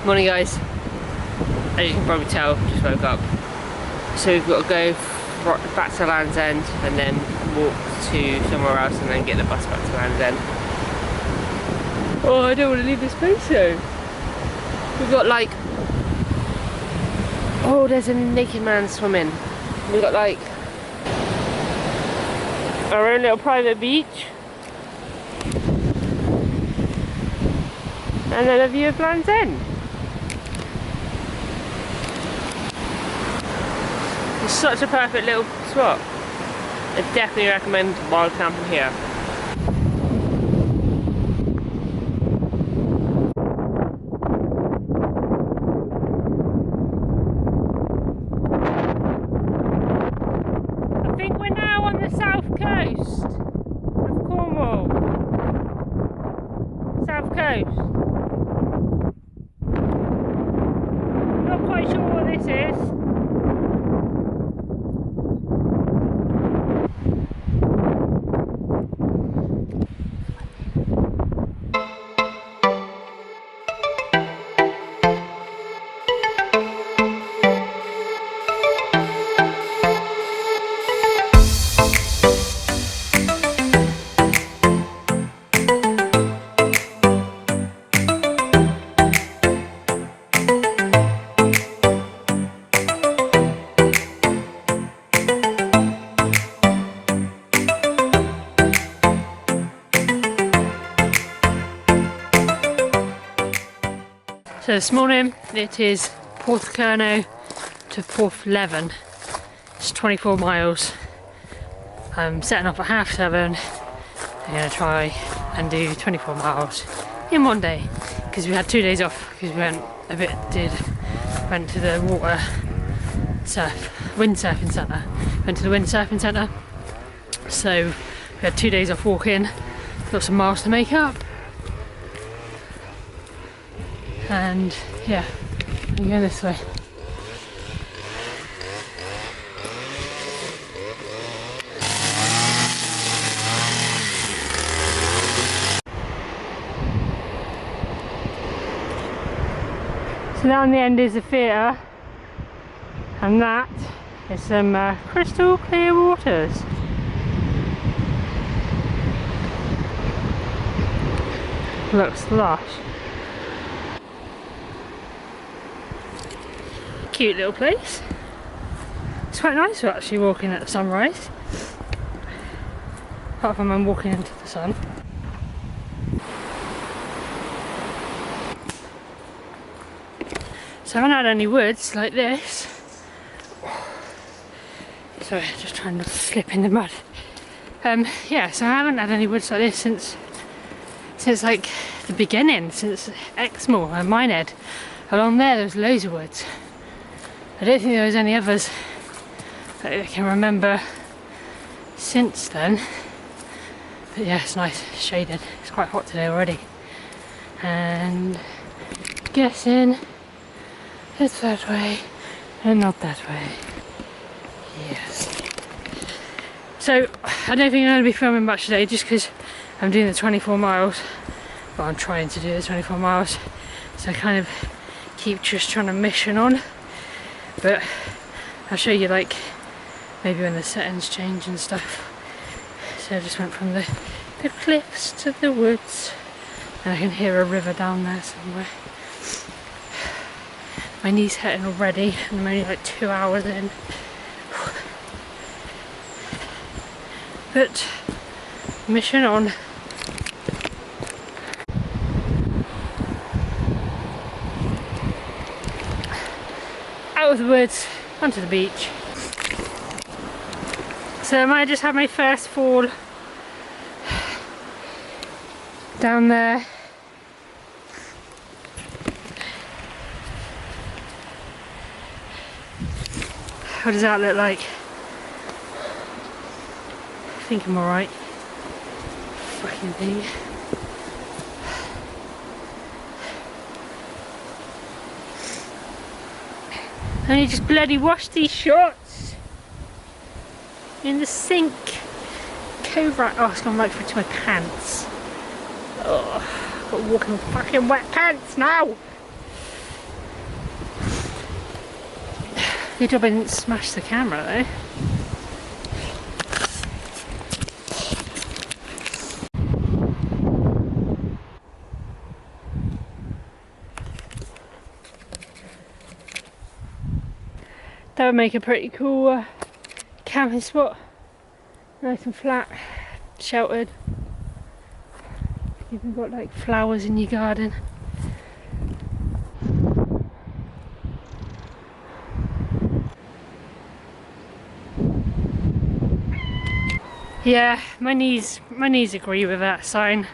Morning guys. As you can probably tell, just woke up. So we've got to go back to Land's End and then walk to somewhere else and then get the bus back to Land's End. Oh, I don't want to leave this place though. We've got like... Oh, there's a naked man swimming. We've got like our own little private beach. And then a view of Land's End. It's such a perfect little spot. I definitely recommend wild camping here. I think we're now on the south coast of Cornwall. South coast. Not quite sure what this is. So this morning it is Porthcurno to Porthleven. It's 24 miles. I'm setting off at 7:30. I'm going to try and do 24 miles in one day because we had 2 days off because we went to the windsurfing centre. Went to the windsurfing centre. So we had 2 days off walking. Got some miles to make up. And yeah, I'm going this way. So down the end is the theatre, and that is some crystal clear waters. Looks lush. Cute little place. It's quite nice to actually walking at the sunrise. Apart from I'm walking into the sun. So I haven't had any woods like this. Sorry, just trying not to slip in the mud. Yeah, so I haven't had any woods like this since like the beginning, since Exmoor and Minehead. Along there's loads of woods. I don't think there was any others that I can remember since then. But yeah, it's nice, shaded. It's quite hot today already. And guessing it's that way and not that way. Yes. So I don't think I'm going to be filming much today just because I'm doing the 24 miles. Well, I'm trying to do the 24 miles. So I kind of keep just trying to mission on. But I'll show you like maybe when the settings change and stuff. So I just went from the cliffs to the woods, and I can hear a river down there somewhere. My knee's hurting already and I'm only like 2 hours in. But mission on. Out of the woods, onto the beach. So I might have just had my first fall down there. What does that look like? I think I'm alright. Fucking thing. I need to just bloody wash these shorts in the sink. Cove right. Oh, it's gone right through to my pants. Oh, I've got walking with fucking wet pants now. Good job I didn't smash the camera though. That would make a pretty cool camping spot. Nice and flat, sheltered. Even got like flowers in your garden. Yeah, my knees agree with that sign.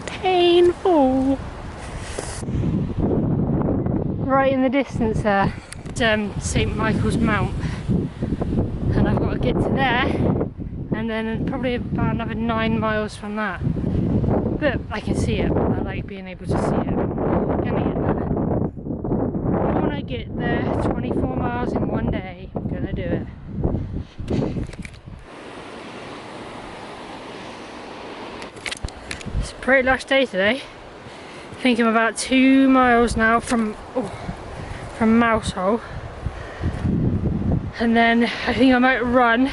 Painful. Right in the distance there, St. Michael's Mount, and I've got to get to there, and then probably about another 9 miles from that. But I can see it. I like being able to see it. I'm gonna get there. I want to get there 24 miles in one day. I'm gonna do it. It's a pretty lush day today. I think I'm about 2 miles now from Mousehole, and then I think I might run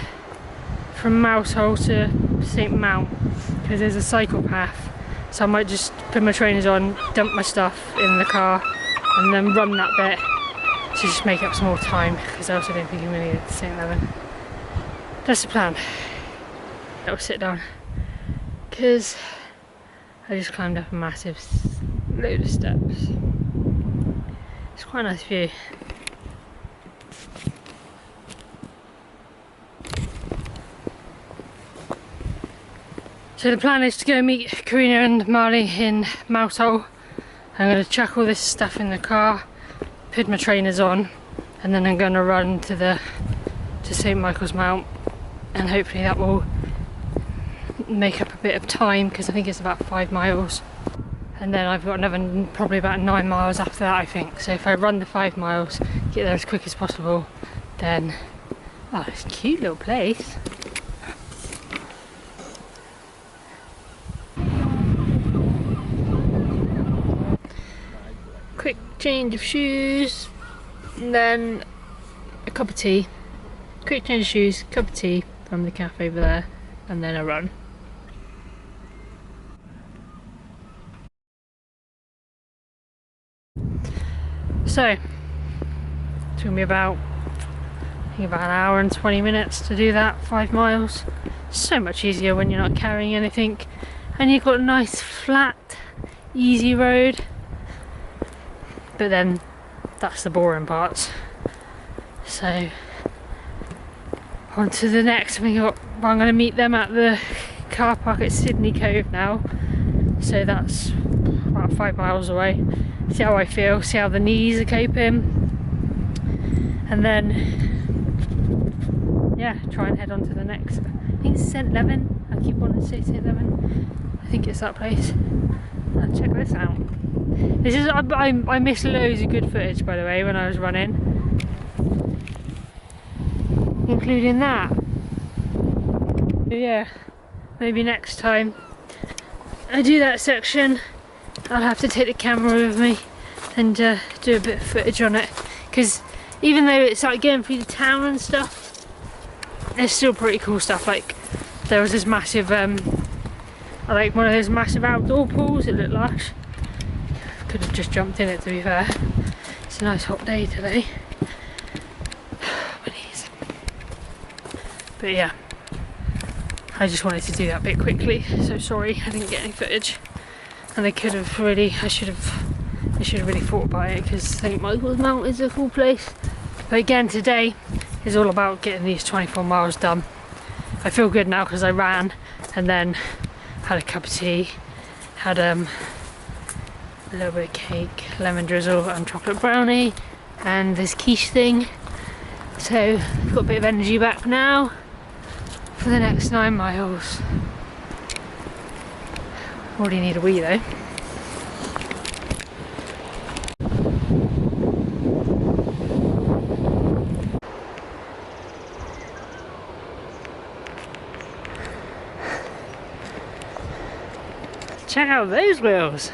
from Mousehole to St. Mount because there's a cycle path, so I might just put my trainers on, dump my stuff in the car, and then run that bit to just make up some more time, because I also don't think I'm going to get to St. Leven. That's the plan. I'll sit down because I just climbed up a massive load of steps. It's quite a nice view. So the plan is to go meet Karina and Marley in Mousehole. I'm going to chuck all this stuff in the car, put my trainers on, and then I'm going to run to St. Michael's Mount, and hopefully that will make up a bit of time, because I think it's about 5 miles. And then I've got another probably about 9 miles after that, I think. So if I run the 5 miles, get there as quick as possible, then... Oh, it's a cute little place. Quick change of shoes, and then a cup of tea. Quick change of shoes, cup of tea from the cafe over there, and then a run. So, it's going to be about, I think about an hour and 20 minutes to do that 5 miles. So much easier when you're not carrying anything, and you've got a nice flat, easy road. But then that's the boring parts. So on to the next. I'm going to meet them at the car park at Sydney Cove now. So that's about 5 miles away. See how I feel, see how the knees are coping, and then yeah, try and head on to the next. I think it's St. Leven. I keep wanting to say St. Leven. I think it's that place. Check this out. This is I missed loads of good footage, by the way, when I was running, including that. But yeah, maybe next time I do that section, I'll have to take the camera with me and do a bit of footage on it, because even though it's like going through the town and stuff, there's still pretty cool stuff. Like there was this massive I like one of those massive outdoor pools. It looked lush. Could have just jumped in it, to be fair. It's a nice hot day today. But yeah, I just wanted to do that bit quickly. So sorry I didn't get any footage. And they could have really, I should have really thought about it, because St. Michael's Mount is a cool place. But again, today is all about getting these 24 miles done. I feel good now because I ran and then had a cup of tea, had a little bit of cake, lemon drizzle and chocolate brownie, and this quiche thing. So I've got a bit of energy back now for the next 9 miles. Already need a wee though. Check out those wheels.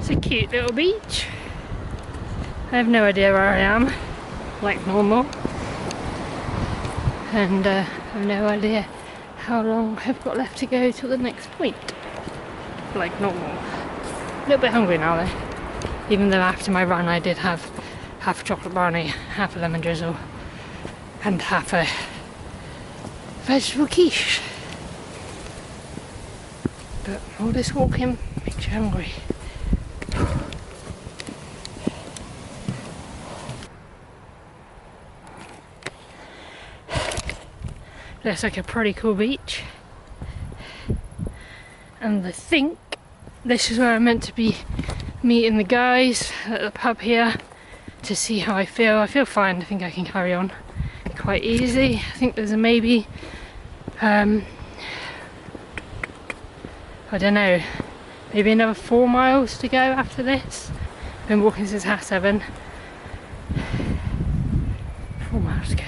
It's a cute little beach. I have no idea where I am, like normal. And I have no idea how long I've got left to go till the next point, like normal. A little bit hungry now though, even though after my run I did have half a chocolate brownie, half a lemon drizzle and half a vegetable quiche. But all this walking makes you hungry. Looks like a pretty cool beach, and I think this is where I'm meant to be meeting the guys at the pub here to see how I feel. I feel fine. I think I can carry on quite easy. I think there's a maybe I don't know, maybe another 4 miles to go after this. I've been walking since 7:30. 4 miles to go.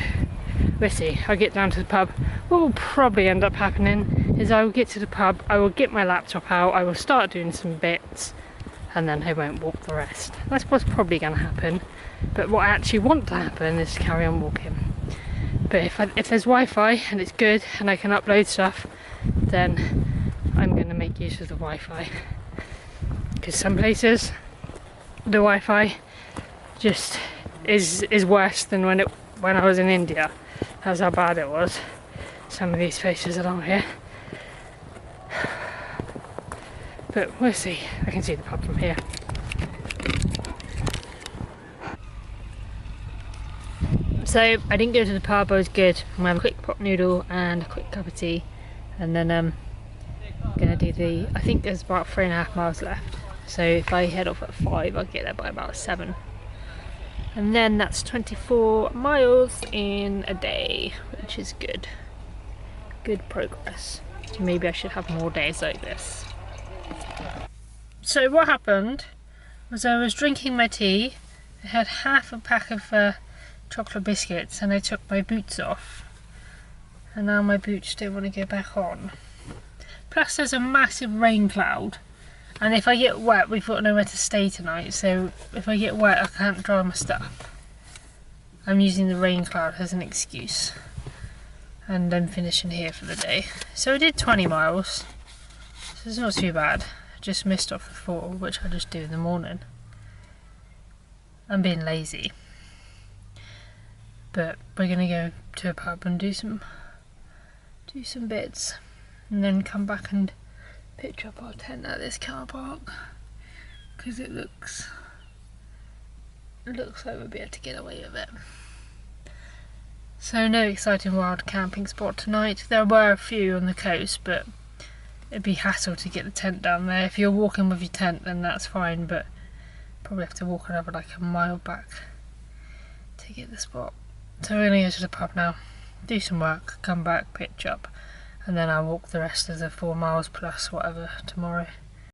We'll see. I'll get down to the pub. What will probably end up happening is I will get to the pub, I will get my laptop out, I will start doing some bits, and then I won't walk the rest. That's what's probably going to happen. But what I actually want to happen is to carry on walking. But if there's Wi-Fi and it's good and I can upload stuff, then I'm going to make use of the Wi-Fi. Because some places the Wi-Fi just is worse than when I was in India. That's how bad it was. Some of these places along here. But we'll see. I can see the pub from here. So I didn't go to the pub, I was good. I'm gonna have a quick pot noodle and a quick cup of tea, and then I'm gonna do I think there's about 3.5 miles left. So if I head off at 5, I'll get there by about 7. And then that's 24 miles in a day, which is good. Good progress. Maybe I should have more days like this. So what happened was I was drinking my tea, I had half a pack of chocolate biscuits, and I took my boots off. And now my boots don't want to go back on. Plus there's a massive rain cloud. And if I get wet, we've got nowhere to stay tonight, so if I get wet I can't dry my stuff. I'm using the rain cloud as an excuse. And I'm finishing here for the day. So I did 20 miles, so it's not too bad. I just missed off the 4, which I just do in the morning. I'm being lazy. But we're gonna go to a pub and do some bits. And then come back and pitch up our tent at this car park, because it looks like we'll be able to get away with it. So no exciting wild camping spot tonight. There were a few on the coast, but it'd be hassle to get the tent down there. If you're walking with your tent then that's fine, but probably have to walk another like a mile back to get the spot. So we're gonna go to the pub now, do some work, come back, pitch up, and then I'll walk the rest of the 4 miles plus whatever tomorrow.